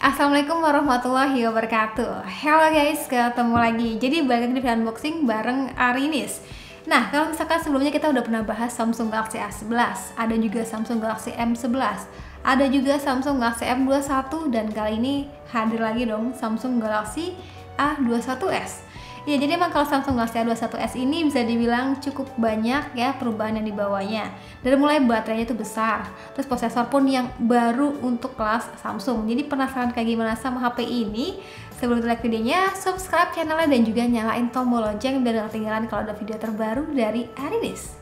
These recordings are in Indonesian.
Assalamualaikum warahmatullahi wabarakatuh. Hello guys, ketemu lagi. Jadi balik lagi di video unboxing bareng Arinis. Nah, kalau misalkan sebelumnya kita udah pernah bahas Samsung Galaxy A11, ada juga Samsung Galaxy M11, ada juga Samsung Galaxy M21, dan kali ini hadir lagi dong Samsung Galaxy A21s. Ya, jadi emang kalau Samsung Galaxy A21s ini bisa dibilang cukup banyak ya perubahan yang dibawanya. Dari mulai baterainya itu besar, terus prosesor pun yang baru untuk kelas Samsung. Jadi penasaran kayak gimana sama HP ini? Sebelum like videonya, subscribe channelnya dan juga nyalain tombol lonceng biar gak ketinggalan kalau ada video terbaru dari Arinis.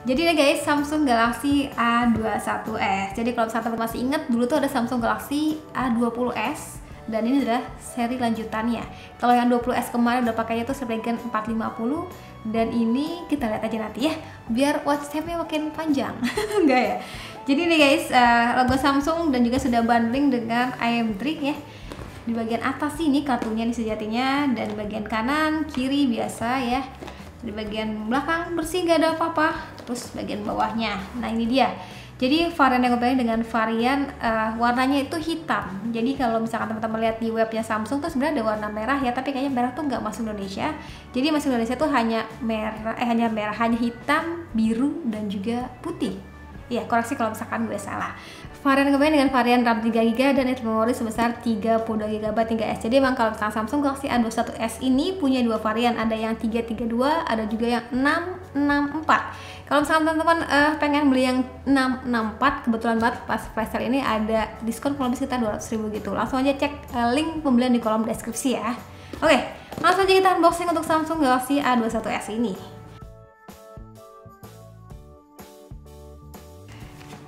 Jadi nih guys, Samsung Galaxy A21s. Jadi kalau misalnya teman masih ingat, dulu tuh ada Samsung Galaxy A20s. Dan ini adalah seri lanjutannya. Kalau yang 20s kemarin udah pakainya tuh Snapdragon 450, dan ini kita lihat aja nanti ya, biar WhatsApp-nya makin panjang. Enggak ya? Jadi nih guys, logo Samsung dan juga sudah bundling dengan AM3 ya. Di bagian atas ini kartunya nih sejatinya, dan di bagian kanan kiri biasa ya. Di bagian belakang bersih, gak ada apa-apa. Terus bagian bawahnya, nah ini dia. Jadi varian yang gue dengan varian warnanya itu hitam. Jadi kalau misalkan teman-teman lihat di webnya Samsung tuh sebenarnya ada warna merah ya, tapi kayaknya merah tuh nggak masuk Indonesia. Jadi masuk Indonesia tuh hanya merah, hanya hitam, biru dan juga putih. Ya, koreksi kalau misalkan gue salah. Varian kemudian dengan varian RAM 3GB dan memori sebesar 32GB 3S. Jadi emang kalau misalkan Samsung Galaxy A21s ini punya dua varian, ada yang 332, ada juga yang 664. Kalau misalkan teman-teman pengen beli yang 664, kebetulan banget pas flash sale ini ada diskon kurang lebih sekitar 200.000 gitu. Langsung aja cek link pembelian di kolom deskripsi ya. Oke, langsung aja kita unboxing untuk Samsung Galaxy A21s ini.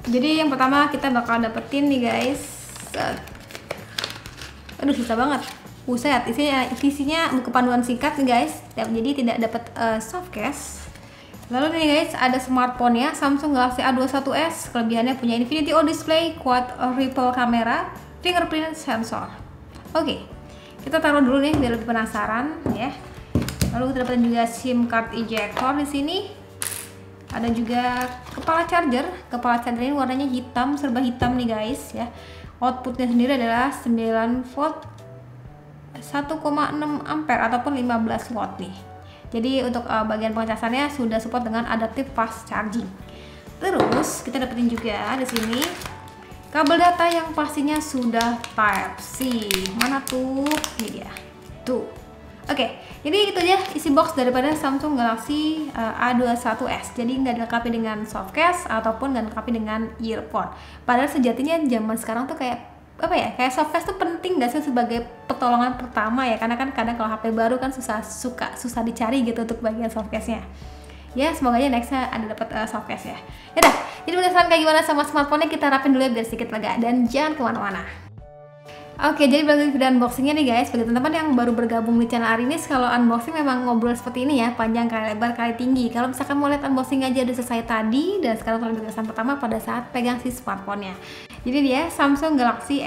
Jadi yang pertama kita bakal dapetin nih guys, aduh susah banget, buset, isinya buku panduan singkat nih guys, jadi tidak dapat soft case. Lalu nih guys, ada smartphone ya, Samsung Galaxy A21s, kelebihannya punya Infinity O display, quad ripple camera, fingerprint sensor. Oke, kita taruh dulu nih biar lebih penasaran ya. Lalu kita dapetin juga SIM card ejector di sini. Ada juga kepala charger ini warnanya hitam, serba hitam nih guys ya. Outputnya sendiri adalah 9 volt 1,6 ampere ataupun 15 watt nih. Jadi untuk bagian pengecasannya sudah support dengan adaptive fast charging. Terus kita dapetin juga di sini kabel data yang pastinya sudah Type C. Mana tuh? Ini dia. Tuh. Oke, jadi itu aja isi box daripada Samsung Galaxy A21s. Jadi nggak dilengkapi dengan soft case ataupun nggak dilengkapi dengan earphone. Padahal sejatinya zaman sekarang tuh kayak apa ya? Kayak soft case tuh penting nggak sih sebagai pertolongan pertama ya? Karena kan kadang kalau HP baru kan susah dicari gitu untuk bagian soft case-nya. Ya, semoga aja nextnya ada dapat soft case ya. Yaudah, jadi penasaran kayak gimana sama smartphone-nya, kita rapin dulu ya biar sedikit lega dan jangan kemana-mana. Oke, jadi bagi video unboxingnya nih guys, bagi teman-teman yang baru bergabung di channel Arinis, kalau unboxing memang ngobrol seperti ini ya, panjang kali lebar kali tinggi. Kalau misalkan mau lihat unboxing aja udah selesai tadi, dan sekarang kalian berkesan pertama pada saat pegang si smartphone-nya. Jadi dia Samsung Galaxy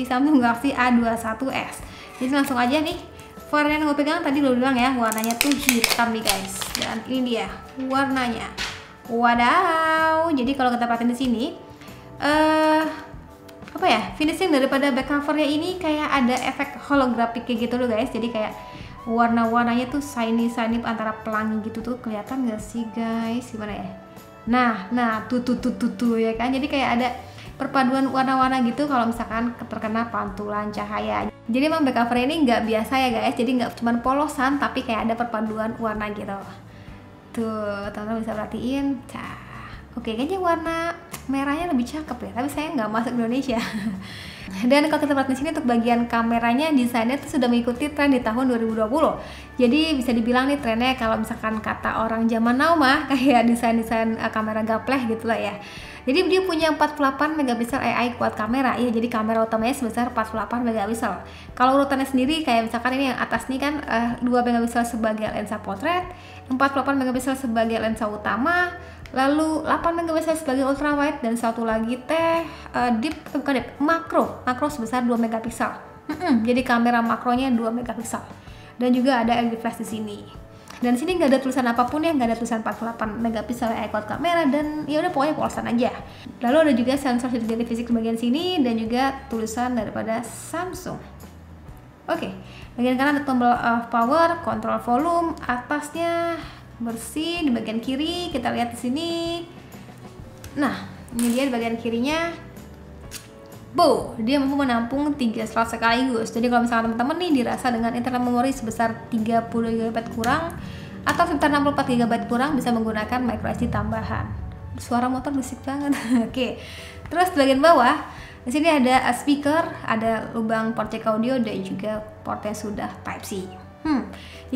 Samsung Galaxy A21s. Jadi langsung aja nih, varian yang gue pegang tadi lo bilang ya, warnanya tuh hitam nih guys. Dan ini dia warnanya. Wadaw. Jadi kalau kita perhatiin di sini, apa ya, finishing daripada back covernya ini kayak ada efek holographic kayak gitu loh guys. Jadi kayak warna-warnanya tuh shiny antara pelangi gitu tuh, kelihatan gak sih guys? Gimana ya? Nah tuh ya kan. Jadi kayak ada perpaduan warna-warna gitu kalau misalkan terkena pantulan cahaya. Jadi emang back covernya ini nggak biasa ya guys. Jadi nggak cuma polosan, tapi kayak ada perpaduan warna gitu. Tuh teman-teman bisa perhatiin. Oke, kayaknya warna merahnya lebih cakep ya, tapi saya nggak masuk Indonesia. Dan kalau kita perhatiin di sini untuk bagian kameranya, desainnya tuh sudah mengikuti tren di tahun 2020. Jadi bisa dibilang nih trennya kalau misalkan kata orang zaman now mah kayak desain-desain kamera gapleh gitu lah ya. Jadi dia punya 48 megapiksel AI quad kamera ya, jadi kamera utamanya sebesar 48 megapiksel. Kalau urutannya sendiri kayak misalkan ini yang atas nih kan 2 megapiksel sebagai lensa potret, 48 megapiksel sebagai lensa utama, lalu 8 megapiksel sebagai ultrawide, dan satu lagi makro sebesar 2 megapiksel. Jadi kamera makronya 2 megapiksel. Dan juga ada LED flash di sini. Dan sini nggak ada tulisan apapun ya, nggak ada tulisan 48 megapiksel iCloud kamera, dan ya udah pokoknya polosan aja. Lalu ada juga sensor sidik jari fisik di bagian sini dan juga tulisan daripada Samsung. Oke, bagian kanan ada tombol power, kontrol volume, atasnya bersih. Di bagian kiri kita lihat di sini. Nah, ini dia di bagian kirinya. Dia mampu menampung 3 slot sekaligus. Jadi kalau misalnya teman-teman nih dirasa dengan internal memori sebesar 30 GB kurang atau sekitar 64 GB kurang, bisa menggunakan microSD tambahan. Suara motor berisik banget. Oke. Terus di bagian bawah, di sini ada speaker, ada lubang port jack audio dan juga portnya sudah Type-C.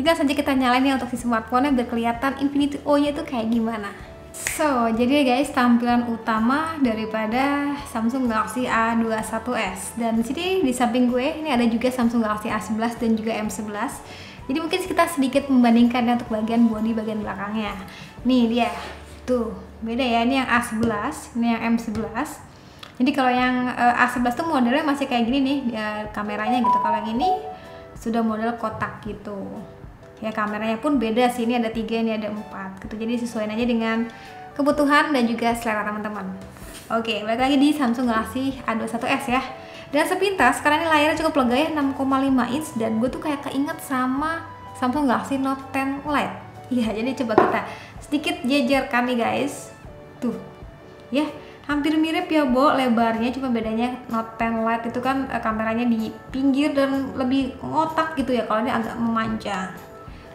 Jika saja kita nyalain ya untuk si smartphone-nya biar kelihatan Infinity O-nya itu kayak gimana. So, jadi guys, tampilan utama daripada Samsung Galaxy A21s. Dan di sini di samping gue ini ada juga Samsung Galaxy A11 dan juga M11. Jadi mungkin kita sedikit membandingkan untuk bagian bodi bagian belakangnya. Nih dia, tuh beda ya. Ini yang A11, ini yang M11. Jadi kalau yang A11 tuh modelnya masih kayak gini nih kameranya gitu. Kalau yang ini sudah model kotak gitu. Ya kameranya pun beda sih, ini ada 3, ini ada 4 gitu. Jadi sesuaiin aja dengan kebutuhan dan juga selera teman-teman. Oke, balik lagi di Samsung Galaxy A21s ya. Dan sepintas karena ini layarnya cukup lega ya, 6,5 inch, dan gue tuh kayak keinget sama Samsung Galaxy Note 10 Lite. Iya, jadi coba kita sedikit jejerkan nih guys. Tuh. Ya, hampir mirip ya lebarnya, cuma bedanya Note 10 Lite itu kan kameranya di pinggir dan lebih ngotak gitu ya, kalau ini agak memanjang.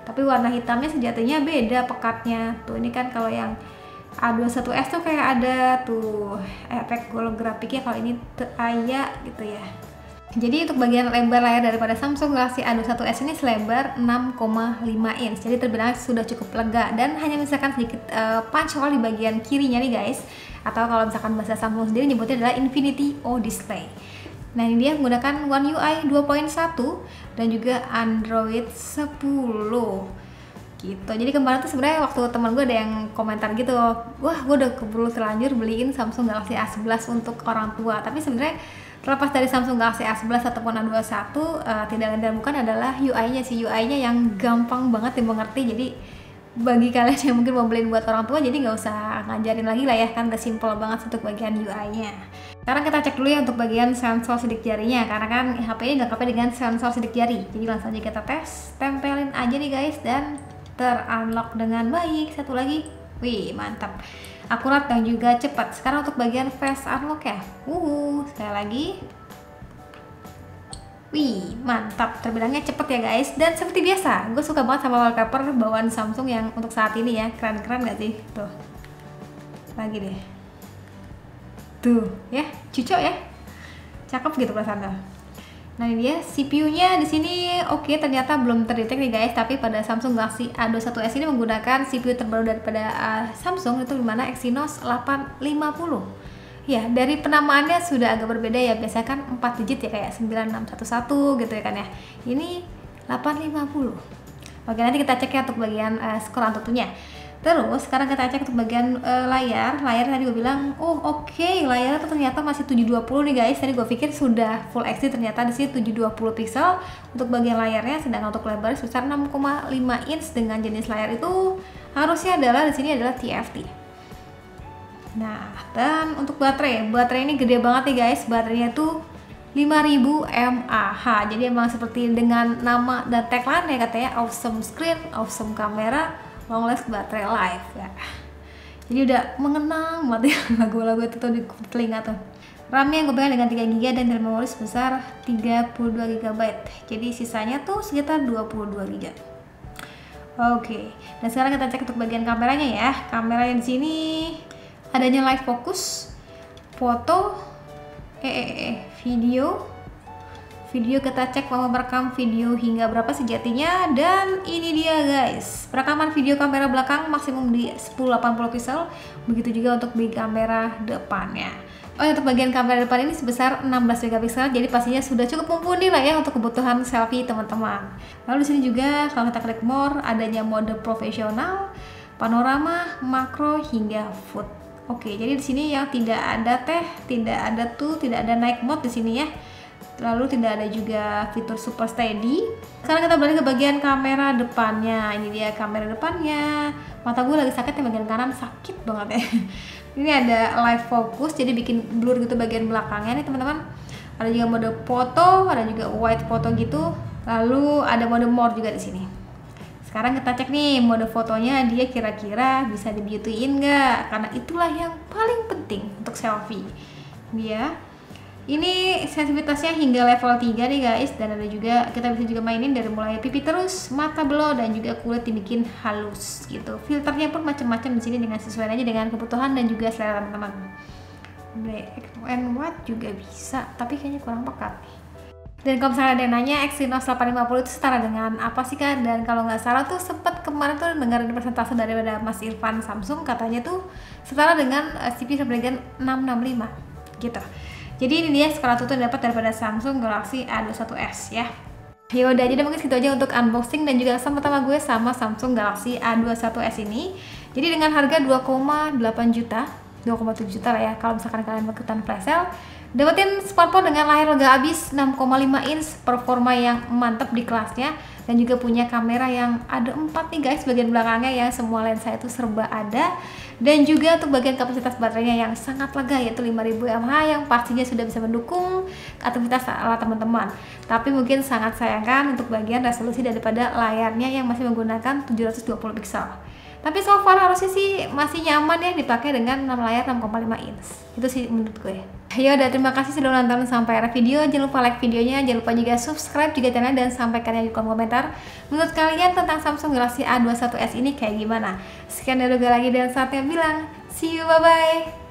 Tapi warna hitamnya sejatinya beda pekatnya. Tuh ini kan kalau yang A21s tuh kayak ada tuh efek holografiknya, kalau ini aya gitu ya. Jadi untuk bagian lebar layar daripada Samsung Galaxy A21s ini selebar 6,5 inch. Jadi terbilang sudah cukup lega dan hanya misalkan sedikit punch hole di bagian kirinya nih guys. Atau kalau misalkan bahasa Samsung sendiri nyebutnya adalah Infinity O Display. Nah ini dia menggunakan One UI 2.1 dan juga Android 10 gitu. Jadi kemarin tuh sebenarnya waktu teman gue ada yang komentar gitu, wah gue udah keburu terlanjur beliin Samsung Galaxy A11 untuk orang tua. Tapi sebenarnya terlepas dari Samsung Galaxy A11 ataupun A21, tidak lain dan bukan adalah UI-nya sih. UI-nya yang gampang banget dimengerti. Jadi bagi kalian yang mungkin mau beliin buat orang tua, jadi nggak usah ngajarin lagi lah ya, kan udah simple banget untuk bagian UI-nya. Sekarang kita cek dulu ya untuk bagian sensor sidik jarinya, karena kan HP-nya nggak lengkap dengan sensor sidik jari. Jadi langsung aja kita tes, tempelin aja nih guys, dan ter-unlock dengan baik. Satu lagi, wih mantap, akurat dan juga cepat. Sekarang untuk bagian face unlock ya, sekali lagi. Wih, mantap, terbilangnya cepet ya guys. Dan seperti biasa, gue suka banget sama wallpaper bawaan Samsung yang untuk saat ini ya. Keren-keren gak sih? Tuh, lagi deh. Tuh, ya, cucok ya. Cakep gitu perasaannya. Nah ini dia, CPU-nya di sini oke, ternyata belum terdetek nih guys. Tapi pada Samsung Galaxy A21s ini menggunakan CPU terbaru daripada Samsung, itu dimana Exynos 850. Ya, dari penamaannya sudah agak berbeda ya. Biasanya kan 4 digit ya, kayak 9611 gitu ya kan ya. Ini 850. Oke, nanti kita cek ya untuk bagian skor AnTuTu-nya. Terus sekarang kita cek untuk bagian layar. Layar tadi gue bilang, oke, layarnya tuh ternyata masih 720 nih guys. Tadi gue pikir sudah Full HD, ternyata di sini 720 pixel untuk bagian layarnya. Sedangkan untuk lebarnya sebesar 6,5 inch dengan jenis layar itu harusnya adalah di sini adalah TFT. Nah, dan untuk baterai ini gede banget nih guys. Baterainya tuh 5000 mAh. Jadi emang seperti dengan nama dan tagline ya katanya, awesome screen, awesome camera, long last battery life ya. Jadi udah mengenang banget ya lagu-lagu itu tuh di telinga tuh. RAM-nya yang gue pegang dengan 3 GB dan dalam memori sebesar 32 GB. Jadi sisanya tuh sekitar 22 GB. Oke. Dan sekarang kita cek untuk bagian kameranya ya. Kameranya di sini adanya live focus, foto, video kita cek mau merekam video hingga berapa sejatinya. Dan ini dia guys, perekaman video kamera belakang maksimum di 1080 pixel, begitu juga untuk di kamera depannya. Untuk bagian kamera depan ini sebesar 16 megapiksel, jadi pastinya sudah cukup mumpuni lah ya untuk kebutuhan selfie teman-teman. Lalu di sini juga kalau kita klik more, adanya mode profesional, panorama, makro hingga food. Oke, jadi di sini yang tidak ada tidak ada night mode di sini ya. lalu tidak ada juga fitur super steady. Sekarang kita beralih ke bagian kamera depannya. Ini dia kamera depannya. Mata gue lagi sakit, yang bagian kanan sakit banget ya. Ini ada live focus, jadi bikin blur gitu bagian belakangnya nih teman-teman. Ada juga mode foto, ada juga wide foto gitu. Lalu ada mode more juga di sini. Sekarang kita cek nih mode fotonya, dia kira-kira bisa di beauty-in nggak? Karena itulah yang paling penting untuk selfie. Dia ini sensitivitasnya hingga level 3 nih guys, dan ada juga kita bisa juga mainin dari mulai pipi terus, mata below, dan juga kulit dibikin halus gitu. Filternya pun macam-macam di sini dengan sesuai aja dengan kebutuhan dan juga selera teman-teman. Black and white juga bisa, tapi kayaknya kurang pekat nih. Dan kalau misalnya ada yang nanya Exynos 850 itu setara dengan apa sih Kak? Dan kalau nggak salah tuh sempet kemarin tuh dengar presentasi daripada Mas Irfan Samsung, katanya tuh setara dengan CPU Snapdragon 665 gitu. Jadi ini dia skala tutup dapat daripada Samsung Galaxy A21s ya. Yaudah, jadi mungkin segitu aja untuk unboxing dan juga sama-sama gue sama Samsung Galaxy A21s ini. Jadi dengan harga 2,8 juta, 2,7 juta lah ya kalau misalkan kalian mau ikutan flash sale. Dapetin smartphone dengan layar lega abis 6,5 inch, performa yang mantep di kelasnya, dan juga punya kamera yang ada 4 nih guys bagian belakangnya, yang semua lensa itu serba ada, dan juga untuk bagian kapasitas baterainya yang sangat lega yaitu 5000 mAh, yang pastinya sudah bisa mendukung aktivitas ala teman-teman. Tapi mungkin sangat sayangkan untuk bagian resolusi daripada layarnya yang masih menggunakan 720 pixel. Tapi so far harusnya sih masih nyaman ya dipakai dengan 6 layar 6,5 inch. Itu sih menurut gue. Yaudah, terima kasih sudah nonton sampai akhir video. Jangan lupa like videonya, jangan lupa juga subscribe juga channelnya, dan sampaikan di kolom komentar menurut kalian tentang Samsung Galaxy A21s ini kayak gimana. Sekian dari gue lagi, dan saatnya bilang see you, bye bye.